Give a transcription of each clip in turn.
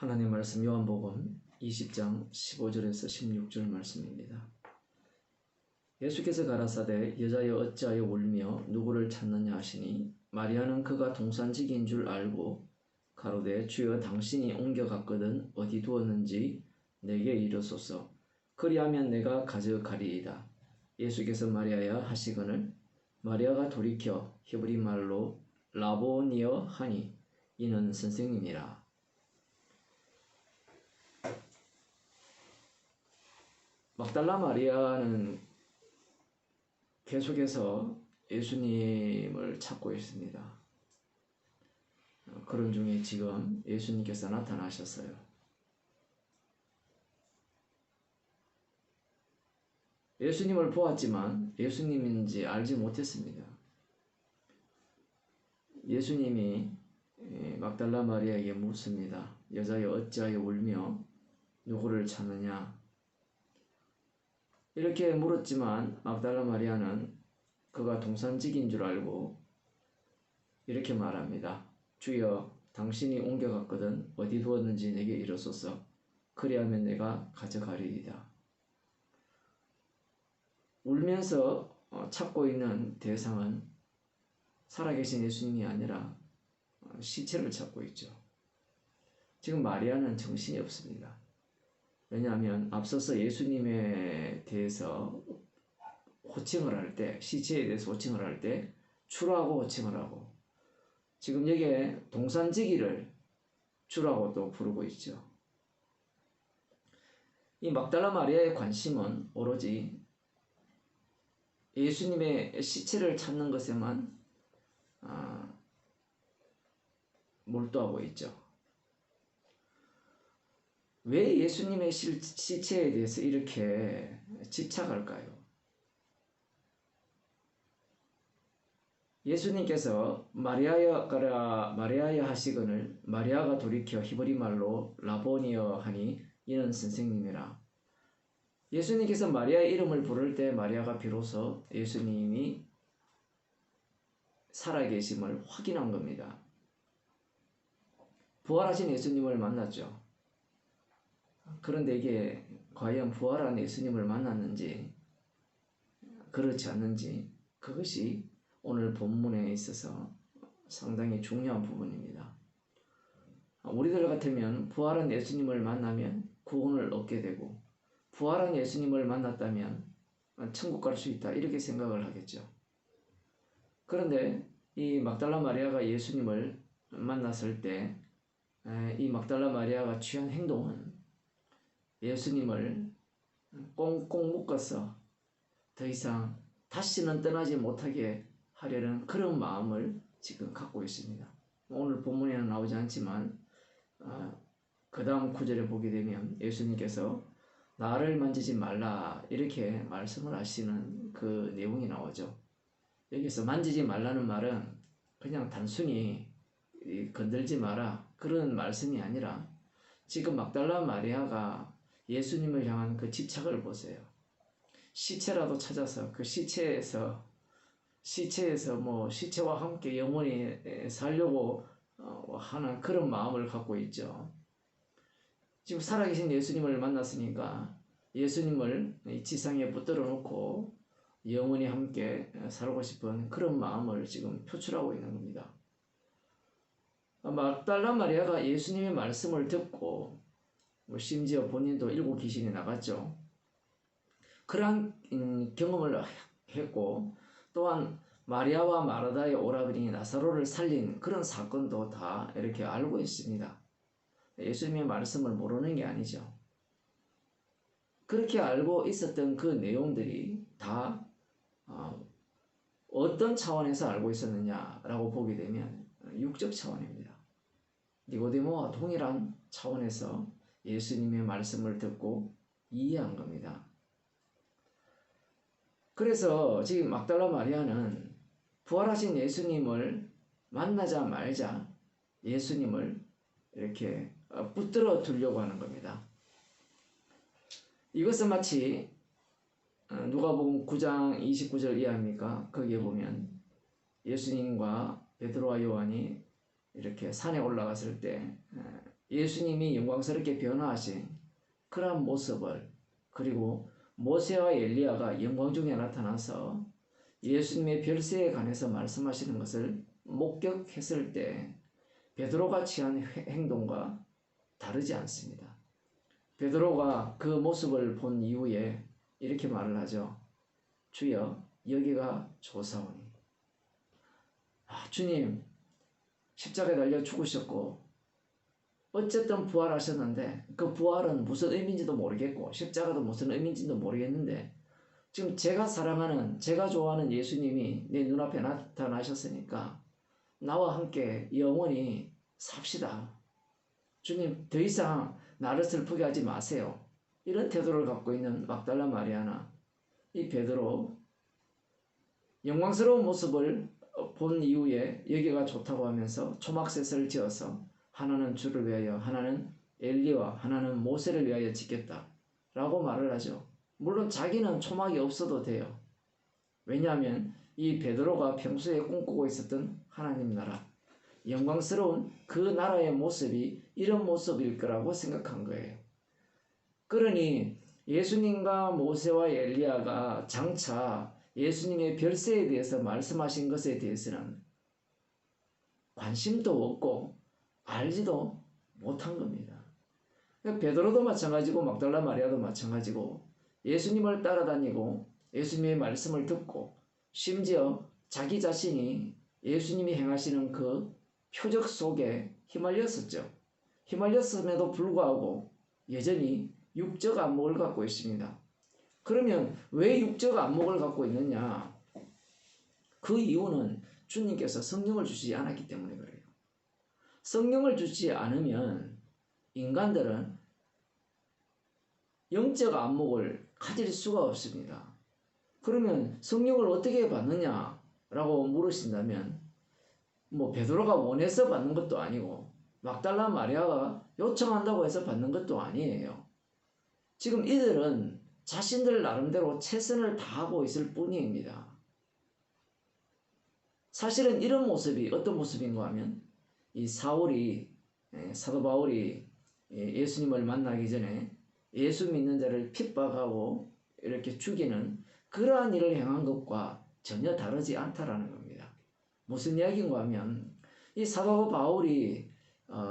하나님 말씀 요한복음 20장 15절에서 16절 말씀입니다. 예수께서 가라사대 여자여 어찌하여 울며 누구를 찾느냐 하시니 마리아는 그가 동산직인 줄 알고 가로되 주여 당신이 옮겨갔거든 어디 두었는지 내게 이르소서 그리하면 내가 가져가리이다. 예수께서 마리아야 하시거늘 마리아가 돌이켜 히브리 말로 라보니어 하니 이는 선생님이라. 막달라 마리아는 계속해서 예수님을 찾고 있습니다. 그런 중에 지금 예수님께서 나타나셨어요. 예수님을 보았지만 예수님인지 알지 못했습니다. 예수님이 막달라 마리아에게 묻습니다. 여자여 어찌하여 울며 누구를 찾느냐? 이렇게 물었지만 막달라 마리아는 그가 동산직인 줄 알고 이렇게 말합니다. 주여 당신이 옮겨갔거든 어디 두었는지 내게 이르소서 그리하면 내가 가져가리이다. 울면서 찾고 있는 대상은 살아계신 예수님이 아니라 시체를 찾고 있죠. 지금 마리아는 정신이 없습니다. 왜냐하면 앞서서 예수님에 대해서 호칭을 할 때, 시체에 대해서 호칭을 할 때 주라고 호칭을 하고 지금 여기에 동산지기를 주라고 또 부르고 있죠. 이 막달라 마리아의 관심은 오로지 예수님의 시체를 찾는 것에만 몰두하고 있죠. 왜 예수님의 시체에 대해서 이렇게 집착할까요? 예수님께서 마리아야 하시거늘 마리아가 돌이켜 히브리 말로 라보니어 하니 이는 선생님이라. 예수님께서 마리아의 이름을 부를 때 마리아가 비로소 예수님이 살아계심을 확인한 겁니다. 부활하신 예수님을 만났죠. 그런데 이게 과연 부활한 예수님을 만났는지 그렇지 않는지 그것이 오늘 본문에 있어서 상당히 중요한 부분입니다. 우리들 같으면 부활한 예수님을 만나면 구원을 얻게 되고 부활한 예수님을 만났다면 천국 갈 수 있다 이렇게 생각을 하겠죠. 그런데 이 막달라 마리아가 예수님을 만났을 때 이 막달라 마리아가 취한 행동은 예수님을 꽁꽁 묶어서 더 이상 다시는 떠나지 못하게 하려는 그런 마음을 지금 갖고 있습니다. 오늘 본문에는 나오지 않지만 그 다음 구절에 보게 되면 예수님께서 나를 만지지 말라 이렇게 말씀을 하시는 그 내용이 나오죠. 여기서 만지지 말라는 말은 그냥 단순히 건들지 마라 그런 말씀이 아니라 지금 막달라 마리아가 예수님을 향한 그 집착을 보세요. 시체라도 찾아서 그 시체에서 시체와 함께 영원히 살려고 하는 그런 마음을 갖고 있죠. 지금 살아계신 예수님을 만났으니까 예수님을 이 지상에 붙들어 놓고 영원히 함께 살고 싶은 그런 마음을 지금 표출하고 있는 겁니다. 막달라 마리아가 예수님의 말씀을 듣고 심지어 본인도 7 귀신이 나갔죠. 그러한 경험을 했고 또한 마리아와 마르다의 오라버니 나사로를 살린 그런 사건도 다 이렇게 알고 있습니다. 예수님의 말씀을 모르는 게 아니죠. 그렇게 알고 있었던 그 내용들이 다 어떤 차원에서 알고 있었느냐라고 보게 되면 육적 차원입니다. 니고데모와 동일한 차원에서 예수님의 말씀을 듣고 이해한 겁니다. 그래서 지금 막달라 마리아는 부활하신 예수님을 만나자 말자 예수님을 이렇게 붙들어 두려고 하는 겁니다. 이것은 마치 누가복음 9장 29절 이해합니까? 거기에 보면 예수님과 베드로와 요한이 이렇게 산에 올라갔을 때 예수님이 영광스럽게 변화하신 그러한 모습을, 그리고 모세와 엘리야가 영광 중에 나타나서 예수님의 별세에 관해서 말씀하시는 것을 목격했을 때 베드로가 취한 행동과 다르지 않습니다. 베드로가 그 모습을 본 이후에 이렇게 말을 하죠. 주여, 여기가 좋사오니. 주님, 십자가에 달려 죽으셨고 어쨌든 부활하셨는데 그 부활은 무슨 의미인지도 모르겠고 십자가도 무슨 의미인지도 모르겠는데 지금 제가 사랑하는, 제가 좋아하는 예수님이 내 눈앞에 나타나셨으니까 나와 함께 영원히 삽시다. 주님, 더 이상 나를 슬프게 하지 마세요. 이런 태도를 갖고 있는 막달라 마리아나 이 베드로, 영광스러운 모습을 본 이후에 여기가 좋다고 하면서 초막셋을 지어서 하나는 주를 위하여, 하나는 엘리와 하나는 모세를 위하여 짓겠다 라고 말을 하죠. 물론 자기는 초막이 없어도 돼요. 왜냐하면 이 베드로가 평소에 꿈꾸고 있었던 하나님 나라, 영광스러운 그 나라의 모습이 이런 모습일 거라고 생각한 거예요. 그러니 예수님과 모세와 엘리야가 장차 예수님의 별세에 대해서 말씀하신 것에 대해서는 관심도 없고 알지도 못한 겁니다. 베드로도 마찬가지고 막달라 마리아도 마찬가지고 예수님을 따라다니고 예수님의 말씀을 듣고 심지어 자기 자신이 예수님이 행하시는 그 표적 속에 휘말렸었죠. 휘말렸음에도 불구하고 여전히 육적 안목을 갖고 있습니다. 그러면 왜 육적 안목을 갖고 있느냐? 그 이유는 주님께서 성령을 주시지 않았기 때문에 그래요. 성령을 주지 않으면 인간들은 영적 안목을 가질 수가 없습니다. 그러면 성령을 어떻게 받느냐라고 물으신다면 베드로가 원해서 받는 것도 아니고 막달라 마리아가 요청한다고 해서 받는 것도 아니에요. 지금 이들은 자신들 나름대로 최선을 다하고 있을 뿐입니다. 사실은 이런 모습이 어떤 모습인가 하면 이 사도 바울이 예수님을 만나기 전에 예수 믿는 자를 핍박하고 이렇게 죽이는 그러한 일을 행한 것과 전혀 다르지 않다라는 겁니다. 무슨 이야기인가 하면 이 사도 바울이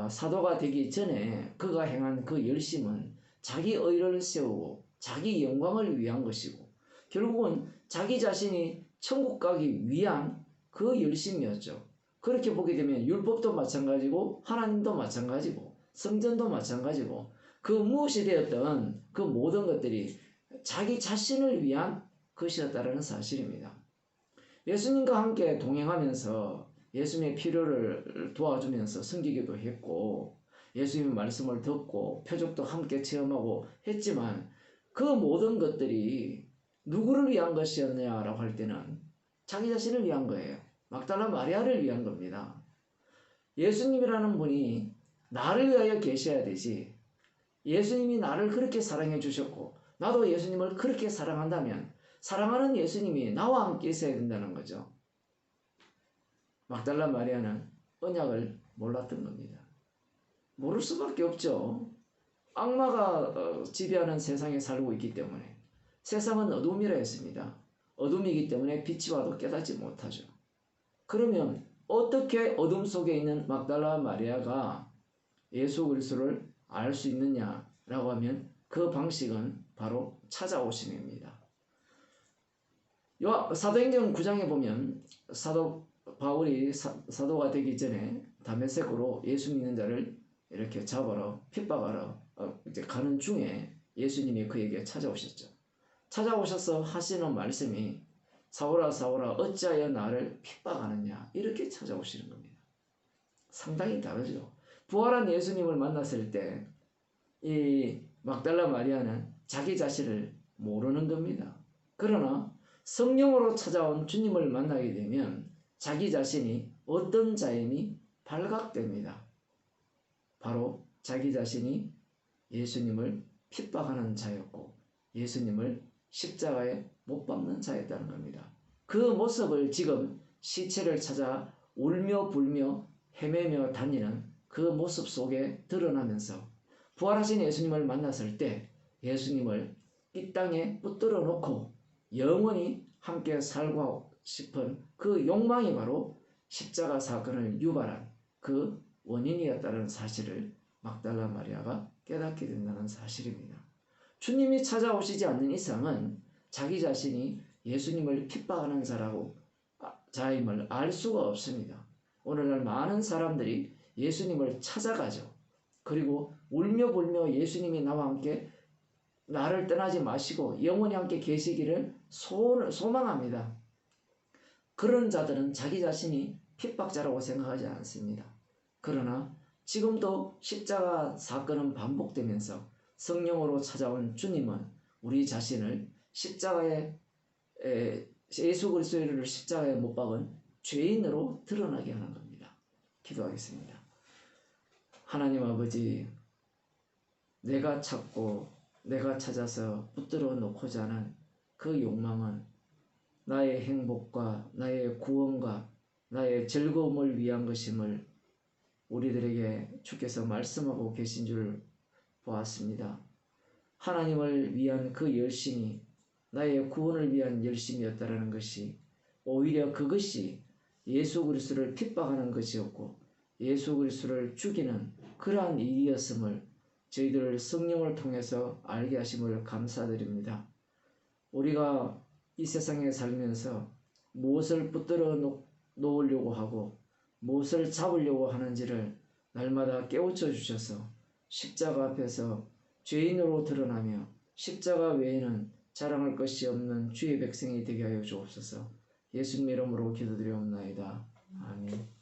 사도가 되기 전에 그가 행한 그 열심은 자기 의를 세우고 자기 영광을 위한 것이고 결국은 자기 자신이 천국 가기 위한 그 열심이었죠. 그렇게 보게 되면 율법도 마찬가지고 하나님도 마찬가지고 성전도 마찬가지고 그 무엇이 되었던 그 모든 것들이 자기 자신을 위한 것이었다는 사실입니다. 예수님과 함께 동행하면서 예수님의 필요를 도와주면서 섬기기도 했고 예수님의 말씀을 듣고 표적도 함께 체험하고 했지만 그 모든 것들이 누구를 위한 것이었냐라고 할 때는 자기 자신을 위한 거예요. 막달라 마리아를 위한 겁니다. 예수님이라는 분이 나를 위하여 계셔야 되지, 예수님이 나를 그렇게 사랑해 주셨고 나도 예수님을 그렇게 사랑한다면 사랑하는 예수님이 나와 함께 있어야 된다는 거죠. 막달라 마리아는 언약을 몰랐던 겁니다. 모를 수밖에 없죠. 악마가 지배하는 세상에 살고 있기 때문에 세상은 어둠이라 했습니다. 어둠이기 때문에 빛이 와도 깨닫지 못하죠. 그러면 어떻게 어둠 속에 있는 막달라 마리아가 예수 그리스도를 알 수 있느냐라고 하면 그 방식은 바로 찾아오심입니다. 사도행전 9장에 보면 사도 바울이 사도가 되기 전에 다메섹으로 예수 믿는 자를 이렇게 잡으러 핍박하러 이제 가는 중에 예수님이 그에게 찾아오셨죠. 찾아오셔서 하시는 말씀이 사울아 사울아 어찌하여 나를 핍박하느냐, 이렇게 찾아오시는 겁니다. 상당히 다르죠. 부활한 예수님을 만났을 때 이 막달라 마리아는 자기 자신을 모르는 겁니다. 그러나 성령으로 찾아온 주님을 만나게 되면 자기 자신이 어떤 자임이 발각됩니다. 바로 자기 자신이 예수님을 핍박하는 자였고 예수님을 십자가에 못 박는 자였다는 겁니다. 그 모습을 지금 시체를 찾아 울며 불며 헤매며 다니는 그 모습 속에 드러나면서 부활하신 예수님을 만났을 때 예수님을 이 땅에 붙들어 놓고 영원히 함께 살고 싶은 그 욕망이 바로 십자가 사건을 유발한 그 원인이었다는 사실을 막달라 마리아가 깨닫게 된다는 사실입니다. 주님이 찾아오시지 않는 이상은 자기 자신이 예수님을 핍박하는 자임을 알 수가 없습니다. 오늘날 많은 사람들이 예수님을 찾아가죠. 그리고 울며 불며 예수님이 나와 함께 나를 떠나지 마시고 영원히 함께 계시기를 소망합니다. 그런 자들은 자기 자신이 핍박자라고 생각하지 않습니다. 그러나 지금도 십자가 사건은 반복되면서 성령으로 찾아온 주님은 우리 자신을 예수 그리스도를 십자가에 못 박은 죄인으로 드러나게 하는 겁니다. 기도하겠습니다. 하나님 아버지, 내가 찾고 내가 찾아서 붙들어 놓고자 하는 그 욕망은 나의 행복과 나의 구원과 나의 즐거움을 위한 것임을 우리들에게 주께서 말씀하고 계신 줄 보았습니다. 하나님을 위한 그 열심이 나의 구원을 위한 열심이었다라는 것이 오히려 그것이 예수 그리스도를 핍박하는 것이었고 예수 그리스도를 죽이는 그러한 일이었음을 저희들 성령을 통해서 알게 하심을 감사드립니다. 우리가 이 세상에 살면서 무엇을 붙들어 놓으려고 하고 무엇을 잡으려고 하는지를 날마다 깨우쳐 주셔서 십자가 앞에서 죄인으로 드러나며 십자가 외에는 자랑할 것이 없는 주의 백성이 되게 하여 주옵소서. 예수님 이름으로 기도드리옵나이다. 아멘.